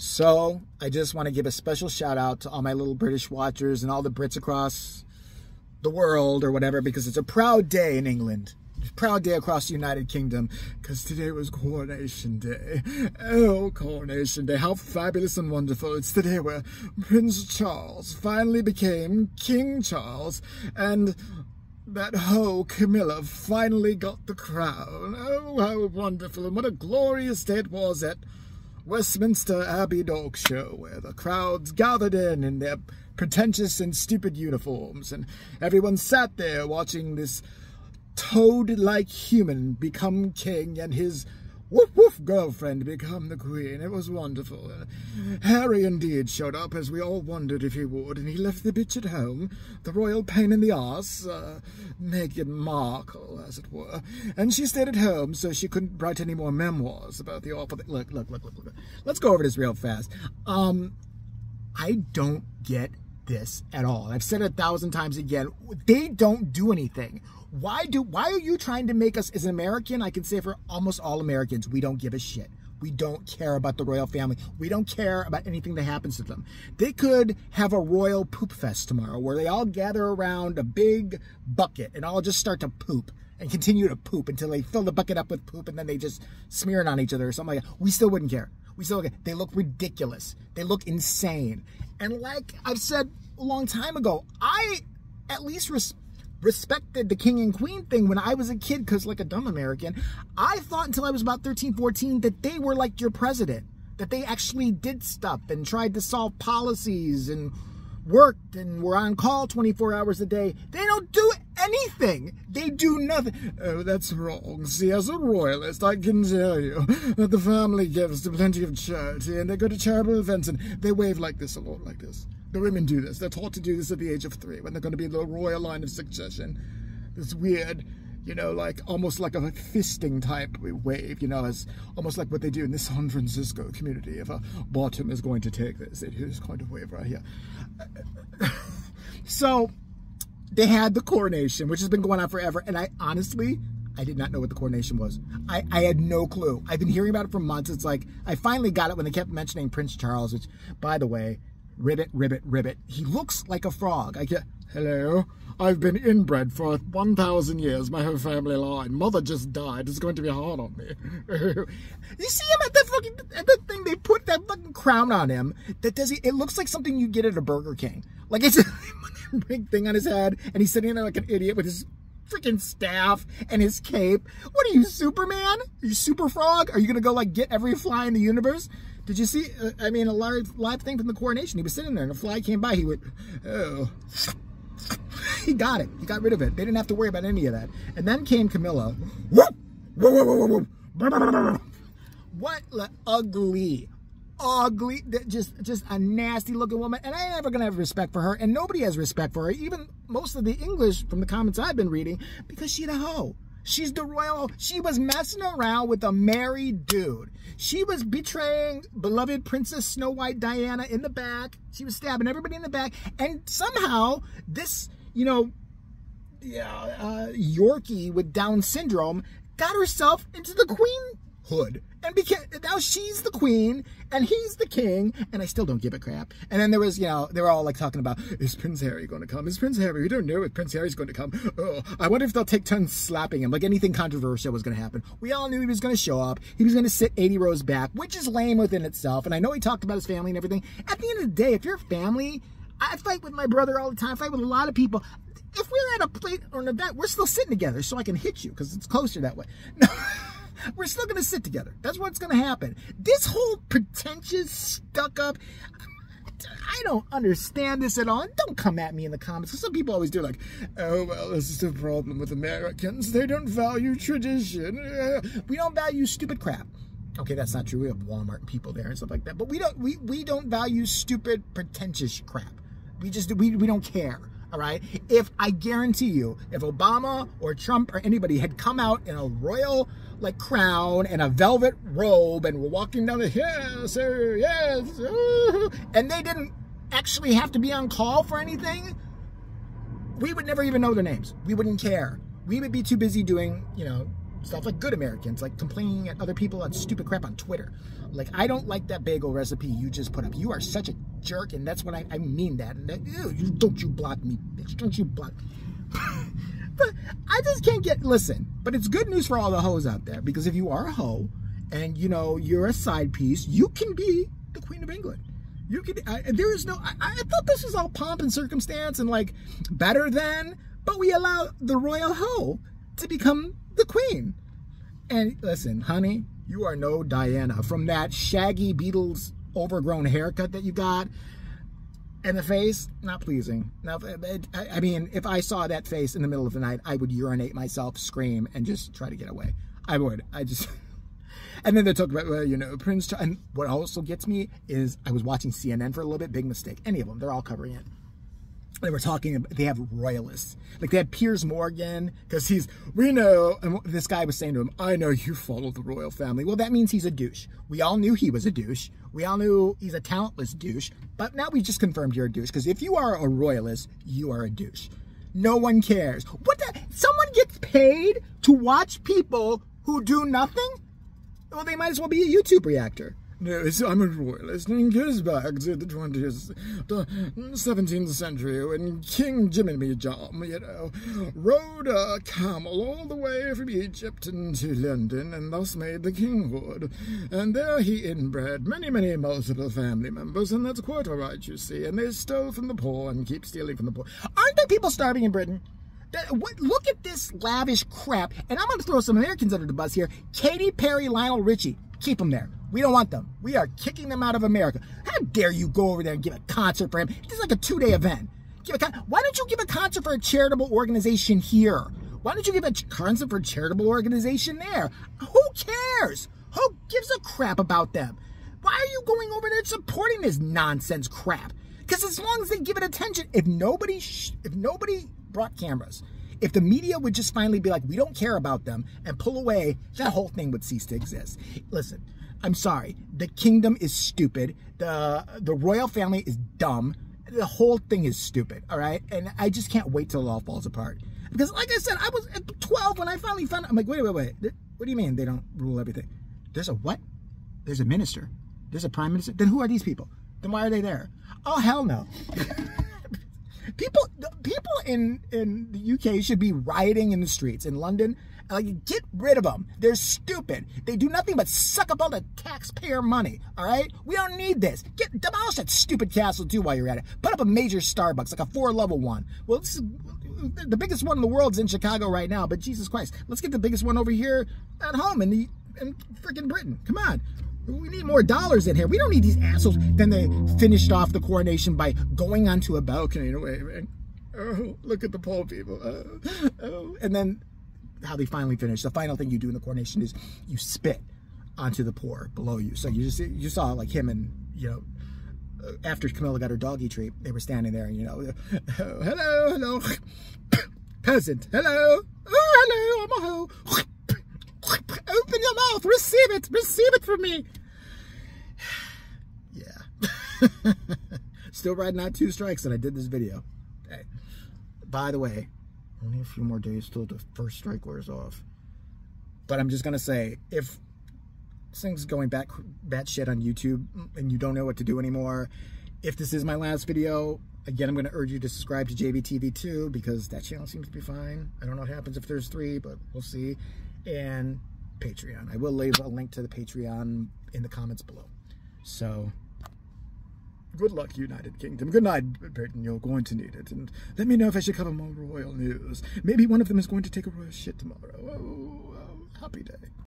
So I just want to give a special shout out to all my little British watchers and all the Brits across the world or whatever, because it's a proud day in England. Proud day across the United Kingdom, because today was Coronation Day. Oh, Coronation Day, how fabulous and wonderful. It's the day where Prince Charles finally became King Charles, and that hoe Camilla finally got the crown. Oh, how wonderful, and what a glorious day it was at Westminster Abbey Dog Show, where the crowds gathered in their pretentious and stupid uniforms, and everyone sat there watching this toad-like human become king and his woof-woof girlfriend become the queen. It was wonderful. Harry indeed showed up, as we all wondered if he would, and he left the bitch at home, the royal pain in the arse, Meghan Markle, as it were, and she stayed at home so she couldn't write any more memoirs about the awful thing. Look. Let's go over this real fast. I don't get this at all. I've said it 1,000 times again. They don't do anything. Why are you trying to make us, as an American, I can say for almost all Americans, we don't give a shit. We don't care about the royal family. We don't care about anything that happens to them. They could have a royal poop fest tomorrow where they all gather around a big bucket and all just start to poop and continue to poop until they fill the bucket up with poop, and then they just smear it on each other or something like that. We still wouldn't care. They look ridiculous. They look insane. And like I've said a long time ago, I at least respected the king and queen thing when I was a kid, because like a dumb American, I thought until I was about 13, 14 that they were like your president, that they actually did stuff and tried to solve policies and worked and were on call 24 hours a day. They don't do anything. They do nothing. Oh, that's wrong. See, as a royalist, I can tell you that the family gives to plenty of charity, and they go to charitable events and they wave like this a lot, like this. The women do this. They're taught to do this at the age of 3 when they're going to be in the royal line of succession. This weird, you know, like almost like a fisting type wave, you know, as almost like what they do in the San Francisco community. If a bottom is going to take this, it is going to wave right here. So they had the coronation, which has been going on forever, and I did not know what the coronation was. I had no clue. I've been hearing about it for months. It's like I finally got it when they kept mentioning Prince Charles, which, by the way, ribbit. He looks like a frog. Hello? I've been inbred for 1,000 years, my whole family line. Mother just died. It's going to be hard on me. You see him at that thing? They put that fucking crown on him. It looks like something you get at a Burger King. Like it's a big thing on his head, and he's sitting there like an idiot with his freaking staff and his cape. What are you, Superman? Are you Super Frog? Are you gonna go like get every fly in the universe? Did you see, a live thing from the coronation? He was sitting there and a fly came by. He went, oh. He got it. He got rid of it. They didn't have to worry about any of that. And then came Camilla. What ugly, just a nasty looking woman. And I ain't never going to have respect for her. And nobody has respect for her. Even most of the English from the comments I've been reading, because she's a hoe. She's the royal. She was messing around with a married dude. She was betraying beloved Princess Snow White Diana in the back. She was stabbing everybody in the back. And somehow this, you know, Yorkie with Down syndrome got herself into the queenhood. And now she's the queen and he's the king, and I still don't give a crap. And then there was, you know, they were all like talking about, is Prince Harry going to come? Is Prince Harry? We don't know if Prince Harry's going to come. Oh, I wonder if they'll take turns slapping him. Like anything controversial was going to happen. We all knew he was going to show up. He was going to sit 80 rows back, which is lame within itself. And I know he talked about his family and everything. At the end of the day, if you're family, I fight with my brother all the time. I fight with a lot of people. If we're at a plate or an event, we're still sitting together so I can hit you because it's closer that way. No. We're still going to sit together. That's what's going to happen. This whole pretentious, stuck-up, I don't understand this at all. And don't come at me in the comments. Some people always do like, oh, well, this is the problem with Americans. They don't value tradition. We don't value stupid crap. Okay, that's not true. We have Walmart people there and stuff like that. But we don't value stupid, pretentious crap. We don't care. All right. If I guarantee you, if Obama or Trump or anybody had come out in a royal like crown and a velvet robe and were walking down the hill, sir, yes, and they didn't actually have to be on call for anything, we would never even know their names. We wouldn't care. We would be too busy doing, you know, stuff like good Americans, like complaining at other people on stupid crap on Twitter. Like, I don't like that bagel recipe you just put up. You are such a jerk, and that's what I mean that. And that, ew, don't you block me, bitch. Don't you block me. But I just can't listen, but it's good news for all the hoes out there, because if you are a hoe and, you know, you're a side piece, you can be the Queen of England. You can, there is no, I thought this was all pomp and circumstance and like better than, but we allow the royal hoe to become the queen. And listen, honey, you are no Diana. From that shaggy Beatles overgrown haircut that you got and the face, not pleasing. Now, I mean, if I saw that face in the middle of the night, I would urinate myself, scream, and just try to get away. I would. I just... And then they talk about, well, you know, Prince Charles. And what also gets me is I was watching CNN for a little bit. Big mistake. Any of them. They're all covering it. They were talking, they have royalists. Like, they had Piers Morgan, because we know, and this guy was saying to him, I know you follow the royal family. Well, that means he's a douche. We all knew he was a douche. We all knew he's a talentless douche. But now we just confirmed you're a douche, because if you are a royalist, you are a douche. No one cares. Someone gets paid to watch people who do nothing? Well, they might as well be a YouTube reactor. Yes, I'm a royalist, and it goes back to the 17th century when King Jimmy Jam, you know, rode a camel all the way from Egypt into London and thus made the kinghood. And there he inbred many multiple family members, and that's quite all right, you see. And they stole from the poor and keep stealing from the poor. Aren't there people starving in Britain? Look at this lavish crap. And I'm going to throw some Americans under the bus here. Katy Perry, Lionel Richie. Keep them there. We don't want them. We are kicking them out of America. How dare you go over there and give a concert for him? This is like a 2-day event. Why don't you give a concert for a charitable organization here? Why don't you give a concert for a charitable organization there? Who cares? Who gives a crap about them? Why are you going over there and supporting this nonsense crap? Because as long as they give it attention, if nobody brought cameras, if the media would just finally be like, we don't care about them, and pull away, that whole thing would cease to exist. Listen, I'm sorry. The kingdom is stupid. The royal family is dumb. The whole thing is stupid, all right? And I just can't wait till it all falls apart. Because like I said, I was at 12 when I finally found out. I'm like, wait. What do you mean they don't rule everything? There's a what? There's a minister. There's a prime minister. Then who are these people? Then why are they there? Oh, hell no. People in the UK should be rioting in the streets. In London, like, get rid of them. They're stupid. They do nothing but suck up all the taxpayer money, all right? We don't need this. Demolish that stupid castle, too, while you're at it. Put up a major Starbucks, like a 4-level one. Well, this is, the biggest one in the world is in Chicago right now, but Jesus Christ, let's get the biggest one over here at home in freaking Britain. Come on. We need more dollars in here. We don't need these assholes. Then they finished off the coronation by going onto a balcony and waving. Oh, look at the poor people. Oh. And then how they finally finish. The final thing you do in the coronation is you spit onto the poor below you. So you saw like him and, you know, after Camilla got her doggy treat, they were standing there and, you know, oh, hello. Peasant, hello. Oh, hello, I'm a hoe. Open your mouth, receive it from me. Yeah. Still riding out 2 strikes and I did this video. Hey, by the way, only a few more days till the first strike wears off. But I'm just gonna say, if this thing's going batshit on YouTube and you don't know what to do anymore, if this is my last video, again, I'm gonna urge you to subscribe to JBTV2 because that channel seems to be fine. I don't know what happens if there's 3, but we'll see. And Patreon. I will leave a link to the Patreon in the comments below. So, good luck, United Kingdom. Good night, Britain. You're going to need it. And let me know if I should cover more royal news. Maybe one of them is going to take a royal shit tomorrow. Oh, happy day.